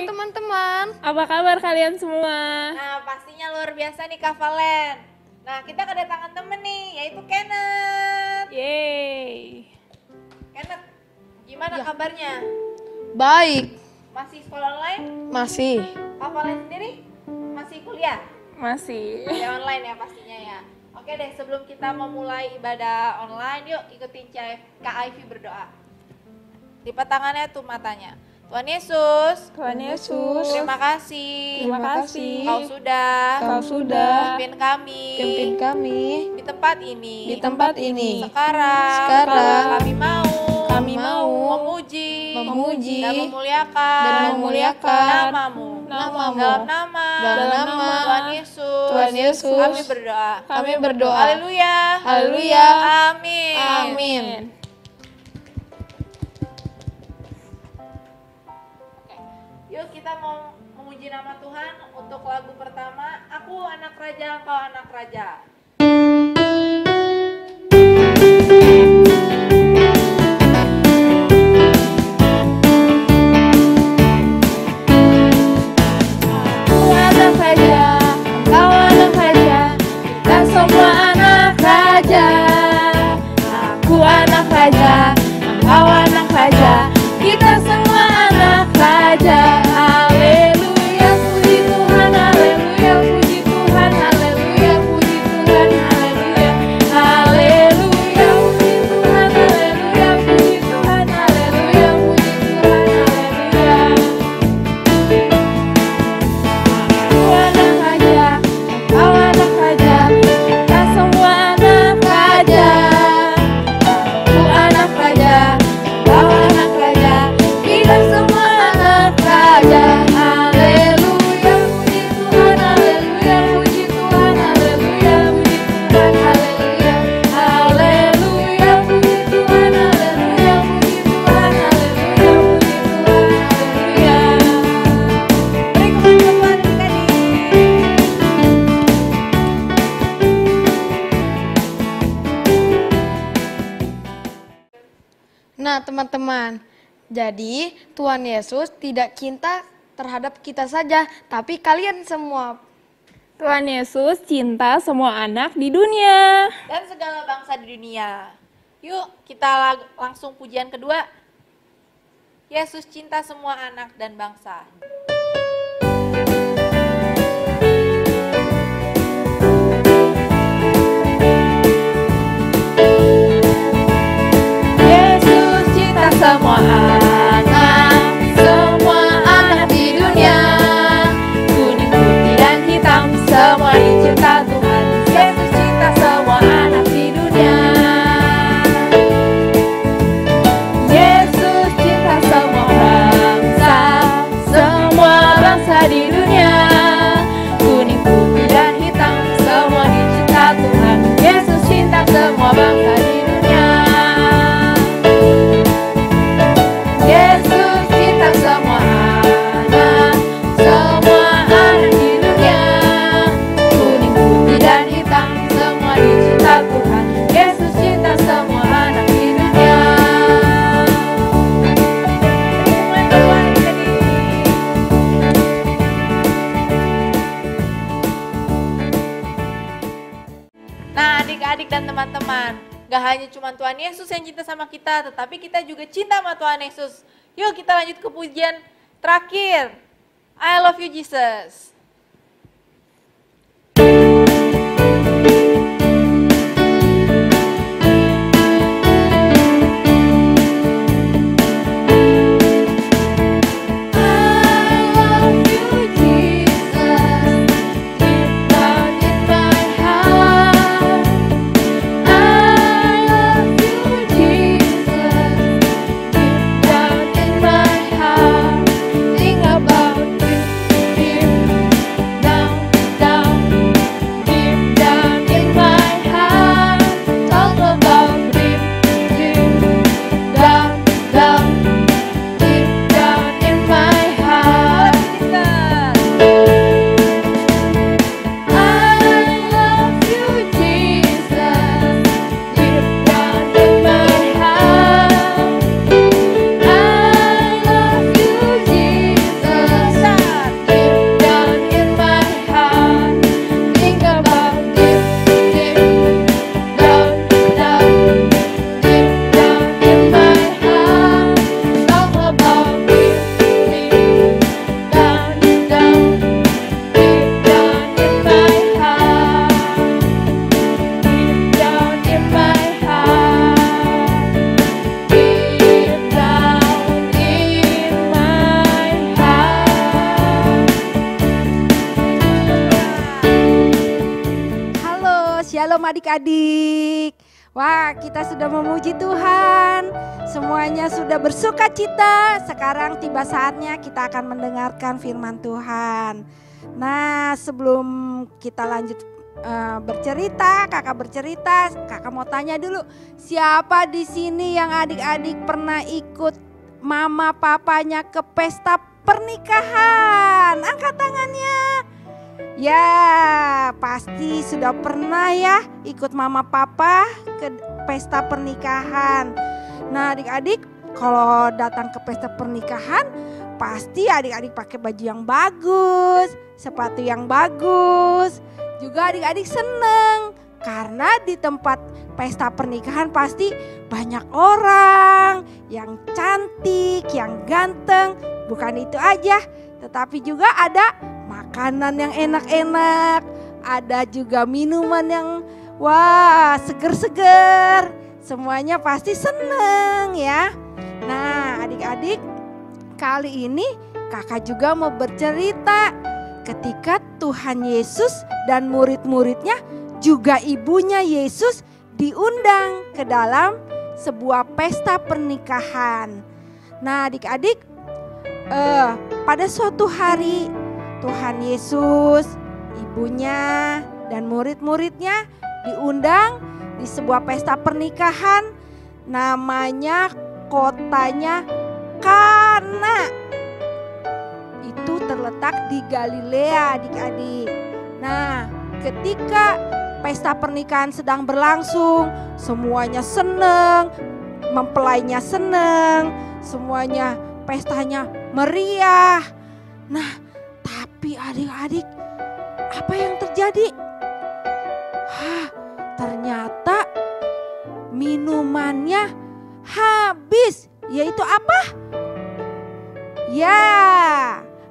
teman-teman. Apa kabar kalian semua? Nah, pastinya luar biasa nih Kak Valen. Nah, kita kedatangan temen nih, yaitu Kenneth. Yeay. Kenneth, gimana Ya. kabarnya? Baik, Masih sekolah online? masih. Kak Valen sendiri masih kuliah? Masih. Ya online ya pastinya ya. Oke deh, sebelum kita memulai ibadah online, yuk ikutin Kak Ivy berdoa. Lipat tangannya tuh matanya. Tuhan Yesus, Tuhan Yesus, terima kasih. terima kasih. Kau sudah Pimpin Pimpin kami di tempat ini. di tempat ini. Sekarang kami mau memuji dan memuliakan namamu. dalam nama Tuhan Yesus. Kami berdoa. Haleluya. Haleluya. Amin. Amin. Yuk kita mau memuji nama Tuhan untuk lagu pertama. Aku anak raja, kau anak raja. Aku anak raja, kau anak raja, kita semua anak raja. Aku anak raja, kau anak raja, kita semua anak raja. Haleluya, puji Tuhan, haleluya, puji Tuhan, haleluya, puji Tuhan, haleluya. Haleluya, puji Tuhan, haleluya, puji Tuhan, haleluya, puji Tuhan, haleluya. Aku anak raja, kau anak raja, kita semua anak raja. Aku anak raja, kau anak raja, kita semua anak raja. Haleluya, puji Tuhan, haleluya, puji Tuhan, haleluya, puji Tuhan, haleluya. Haleluya, puji Tuhan, haleluya, puji Tuhan, haleluya, puji Tuhan, haleluya. Mari teman-teman kita Nah, teman-teman, jadi Tuhan Yesus tidak cinta terhadap kita saja, tapi kalian semua. Tuhan Yesus cinta semua anak di dunia. dan segala bangsa di dunia. Yuk kita langsung pujian kedua. Yesus cinta semua anak dan bangsa. Yesus cinta semua anak di dunia. Kuning, putih, dan hitam, semua dicinta Tuhan. Yesus cinta semua anak di dunia. Yesus cinta semua bangsa di dunia. Kuning, putih, dan hitam, semua dicinta Tuhan. Yesus cinta semua bangsa di dunia. Yesus cinta semua anak di dunia. Kuning, putih, dan hitam, semua dicinta Tuhan. Yesus cinta semua anak di dunia. Nah adik-adik dan teman-teman, gak hanya cuma Tuhan Yesus yang cinta sama kita, tetapi kita juga cinta sama Tuhan Yesus. Yuk kita lanjut ke pujian terakhir. I love you Jesus. Think about you, adik-adik? Wah, kita sudah memuji Tuhan. Semuanya sudah bersuka cita. Sekarang tiba saatnya kita akan mendengarkan firman Tuhan. Nah, sebelum kita lanjut bercerita, kakak mau tanya dulu, siapa di sini yang adik-adik pernah ikut mama papanya ke pesta pernikahan? Angkat tangannya. Ya, pasti sudah pernah ya ikut mama papa ke pesta pernikahan. Nah, adik-adik kalau datang ke pesta pernikahan pasti adik-adik pakai baju yang bagus, sepatu yang bagus. Juga adik-adik seneng karena di tempat pesta pernikahan pasti banyak orang yang cantik, yang ganteng. Bukan itu aja, tetapi juga ada makanan yang enak-enak, ada juga minuman yang wah seger-seger. Semuanya pasti seneng ya. Nah, adik-adik, kali ini kakak juga mau bercerita ketika Tuhan Yesus dan murid-muridnya juga ibunya Yesus diundang ke dalam sebuah pesta pernikahan. Nah, adik-adik, pada suatu hari Tuhan Yesus, ibunya dan murid-muridnya diundang di sebuah pesta pernikahan, namanya kotanya Kana. Itu terletak di Galilea, adik-adik. Nah, ketika pesta pernikahan sedang berlangsung, semuanya seneng, mempelainya seneng, semuanya pestanya meriah. Nah, tapi adik-adik, apa yang terjadi? Ternyata minumannya habis. Yaitu apa? Ya,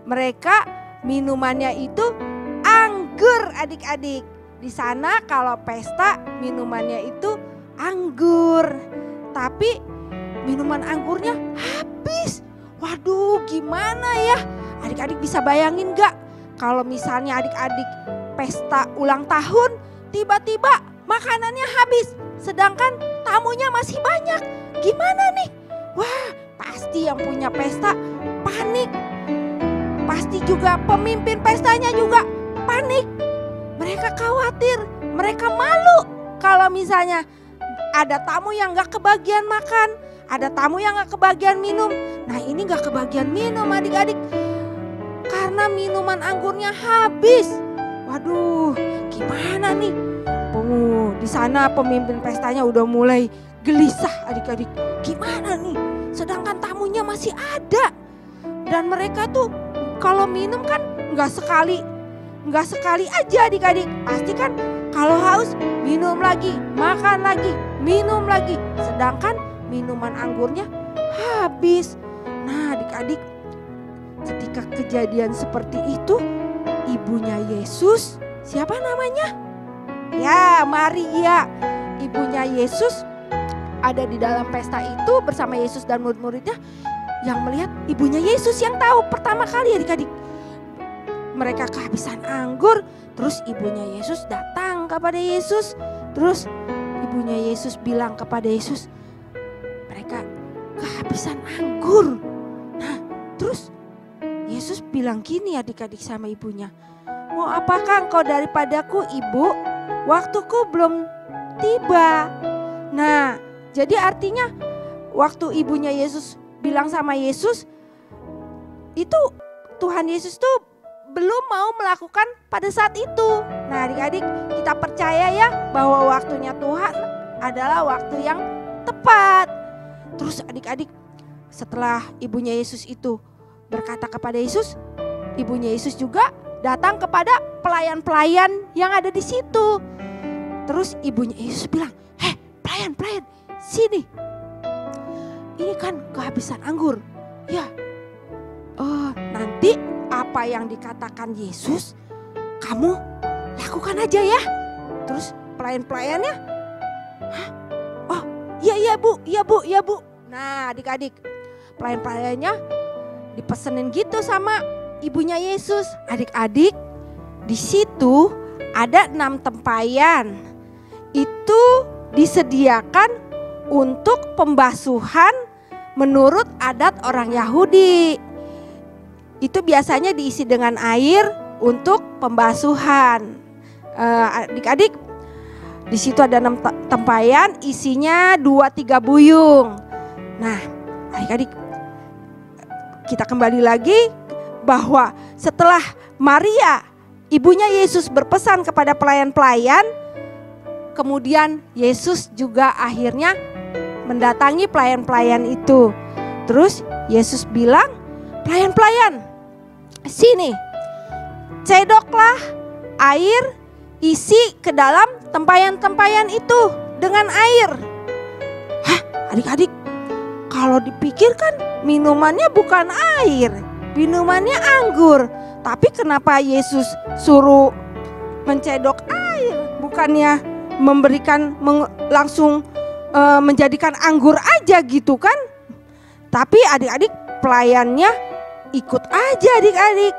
mereka minumannya itu anggur, adik-adik. Di sana kalau pesta minumannya itu anggur. Tapi minuman anggurnya habis. Waduh, gimana ya? Adik-adik bisa bayangin gak? Kalau misalnya adik-adik pesta ulang tahun, tiba-tiba makanannya habis, sedangkan tamunya masih banyak. Gimana nih? Wah, pasti yang punya pesta panik. Pasti juga pemimpin pestanya juga panik. Mereka khawatir, mereka malu kalau misalnya ada tamu yang gak kebagian makan, ada tamu yang gak kebagian minum. Nah, ini gak kebagian minum adik-adik karena minuman anggurnya habis. Waduh, gimana nih? Di sana pemimpin pestanya udah mulai gelisah adik-adik. Gimana nih? Sedangkan tamunya masih ada. Dan mereka tuh kalau minum kan nggak sekali aja adik-adik. Pasti kan kalau haus minum lagi, makan lagi, minum lagi. Sedangkan minuman anggurnya habis. Nah, adik-adik, ketika kejadian seperti itu, ibunya Yesus, siapa namanya? Ya, Maria, ibunya Yesus ada di dalam pesta itu bersama Yesus dan murid-muridnya, yang melihat ibunya Yesus yang tahu pertama kali adik-adik. Mereka kehabisan anggur, terus ibunya Yesus datang kepada Yesus. Terus ibunya Yesus bilang kepada Yesus, mereka kehabisan anggur. Nah, terus Yesus bilang gini adik-adik sama ibunya, mau apakah engkau daripadaku, ibu? Waktuku belum tiba. Nah, jadi artinya waktu ibunya Yesus bilang sama Yesus, itu Tuhan Yesus tuh belum mau melakukan pada saat itu. Nah, adik-adik, kita percaya ya bahwa waktunya Tuhan adalah waktu yang tepat. Terus adik-adik, setelah ibunya Yesus itu berkata kepada Yesus, ibunya Yesus juga datang kepada pelayan-pelayan yang ada di situ. Terus ibunya Yesus bilang, "Heh, pelayan, sini. Ini kan kehabisan anggur. Ya, nanti apa yang dikatakan Yesus, kamu lakukan aja ya." Terus pelayan-pelayannya, "Hah? Oh, iya bu. Nah, adik-adik, pelayan-pelayannya dipesenin gitu sama ibunya Yesus. Adik-adik, di situ ada 6 tempayan itu disediakan untuk pembasuhan menurut adat orang Yahudi. Itu biasanya diisi dengan air untuk pembasuhan. Adik-adik, di situ ada 6 tempayan, isinya 2-3 buyung. Nah, adik-adik, kita kembali lagi bahwa setelah Maria, ibunya Yesus, berpesan kepada pelayan-pelayan, kemudian Yesus juga akhirnya mendatangi pelayan-pelayan itu. Terus Yesus bilang, "Pelayan-pelayan, sini, cedoklah air, isi ke dalam tempayan-tempayan itu dengan air." Hah, adik-adik, kalau dipikirkan minumannya bukan air, minumannya anggur. Tapi kenapa Yesus suruh mencedok air, bukannya memberikan langsung menjadikan anggur aja gitu kan? Tapi adik-adik, pelayannya ikut aja adik-adik.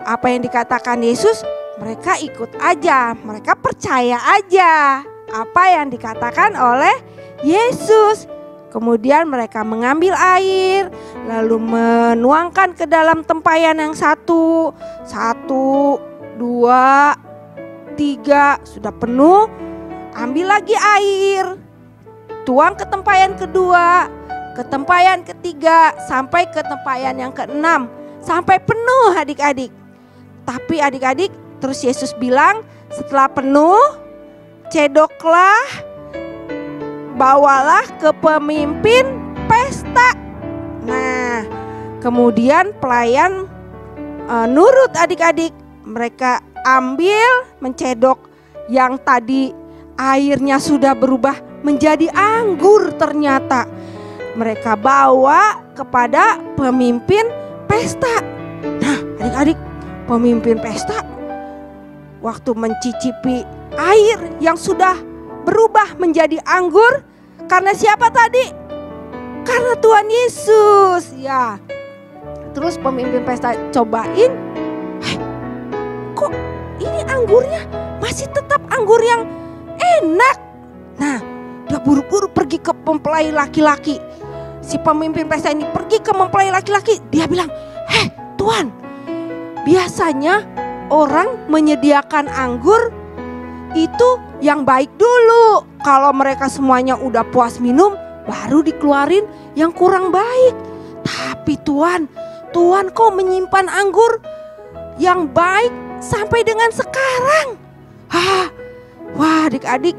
Apa yang dikatakan Yesus, mereka ikut aja, mereka percaya aja apa yang dikatakan oleh Yesus. Kemudian mereka mengambil air, lalu menuangkan ke dalam tempayan yang 1, 2, 3, sudah penuh, ambil lagi air, tuang ke tempayan kedua, ke tempayan ketiga, sampai ke tempayan yang ke-6, sampai penuh adik-adik. Tapi adik-adik, terus Yesus bilang, setelah penuh, cedoklah, bawalah ke pemimpin pesta. Nah, kemudian pelayan nurut adik-adik. Mereka ambil, mencedok yang tadi airnya sudah berubah menjadi anggur ternyata. Mereka bawa kepada pemimpin pesta. Nah, adik-adik, pemimpin pesta waktu mencicipi air yang sudah berubah menjadi anggur, karena siapa tadi? Karena Tuhan Yesus, ya. Terus pemimpin pesta cobain, kok ini anggurnya masih tetap anggur yang enak. Nah, dia buru-buru pergi ke mempelai laki-laki. Si pemimpin pesta ini pergi ke mempelai laki-laki. Dia bilang, "Heh Tuan, biasanya orang menyediakan anggur itu yang baik dulu. Kalau mereka semuanya udah puas minum, baru dikeluarin yang kurang baik. Tapi Tuan kok menyimpan anggur yang baik sampai dengan sekarang?" Wah adik-adik,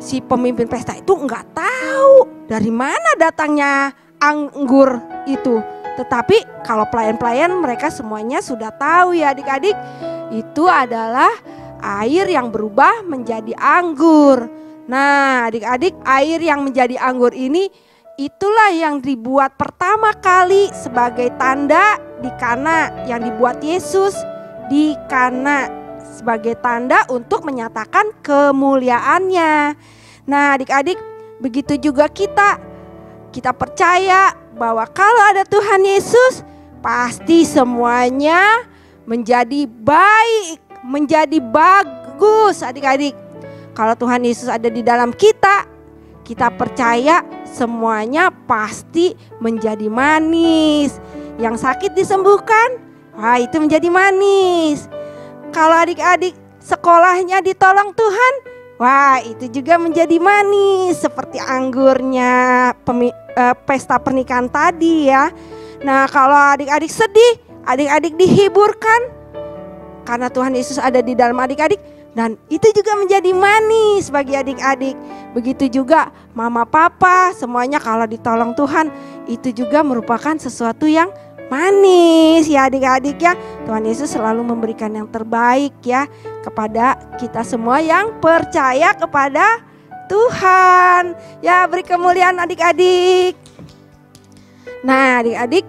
si pemimpin pesta itu nggak tahu dari mana datangnya anggur itu. Tetapi kalau pelayan-pelayan mereka semuanya sudah tahu ya adik-adik, itu adalah air yang berubah menjadi anggur. Nah adik-adik, air yang menjadi anggur ini itulah yang dibuat pertama kali sebagai tanda di Kana, yang dibuat Yesus di Kana sebagai tanda untuk menyatakan kemuliaannya. Nah adik-adik, begitu juga kita percaya bahwa kalau ada Tuhan Yesus, pasti semuanya menjadi baik, menjadi bagus adik-adik. Kalau Tuhan Yesus ada di dalam kita percaya semuanya pasti menjadi manis. Yang sakit disembuhkan, wah itu menjadi manis. Kalau adik-adik sekolahnya ditolong Tuhan, wah itu juga menjadi manis seperti anggurnya pesta pernikahan tadi ya. Nah kalau adik-adik sedih, adik-adik dihiburkan karena Tuhan Yesus ada di dalam adik-adik, dan itu juga menjadi manis bagi adik-adik. Begitu juga mama papa, semuanya kalau ditolong Tuhan itu juga merupakan sesuatu yang manis ya adik-adik ya. Tuhan Yesus selalu memberikan yang terbaik ya kepada kita semua yang percaya kepada Tuhan. Ya, beri kemuliaan adik-adik. Nah adik-adik,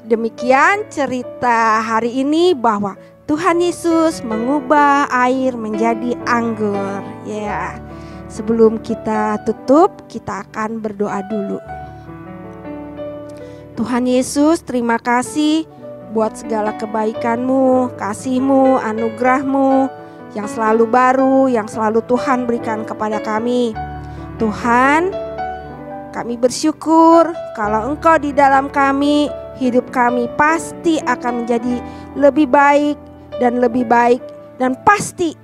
demikian cerita hari ini bahwa Tuhan Yesus mengubah air menjadi anggur ya. Sebelum kita tutup, kita akan berdoa dulu. Tuhan Yesus, terima kasih buat segala kebaikan-Mu, kasih-Mu, anugerah-Mu yang selalu baru, yang selalu Tuhan berikan kepada kami. Tuhan, kami bersyukur kalau Engkau di dalam kami, hidup kami pasti akan menjadi lebih baik dan lebih baik. Dan pasti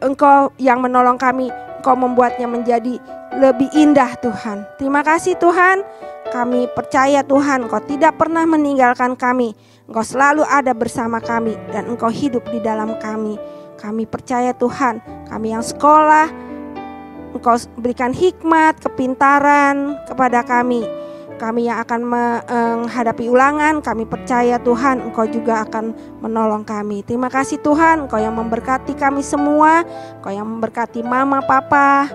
Engkau yang menolong kami, Engkau membuatnya menjadi lebih indah Tuhan. Terima kasih Tuhan, kami percaya Tuhan Engkau tidak pernah meninggalkan kami. Engkau selalu ada bersama kami dan Engkau hidup di dalam kami. Kami percaya Tuhan, kami yang sekolah, Engkau berikan hikmat, kepintaran kepada kami. Kami yang akan menghadapi ulangan, kami percaya Tuhan Engkau juga akan menolong kami. Terima kasih Tuhan, Engkau yang memberkati kami semua, Engkau yang memberkati mama, papa,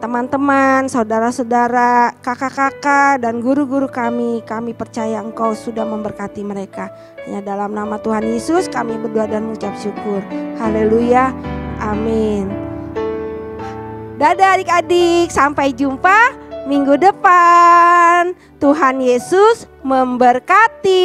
teman-teman, saudara-saudara, kakak-kakak, dan guru-guru kami. Kami percaya Engkau sudah memberkati mereka. Hanya dalam nama Tuhan Yesus kami berdoa dan mengucap syukur. Haleluya, amin. Dadah adik-adik, sampai jumpa minggu depan. Tuhan Yesus memberkati.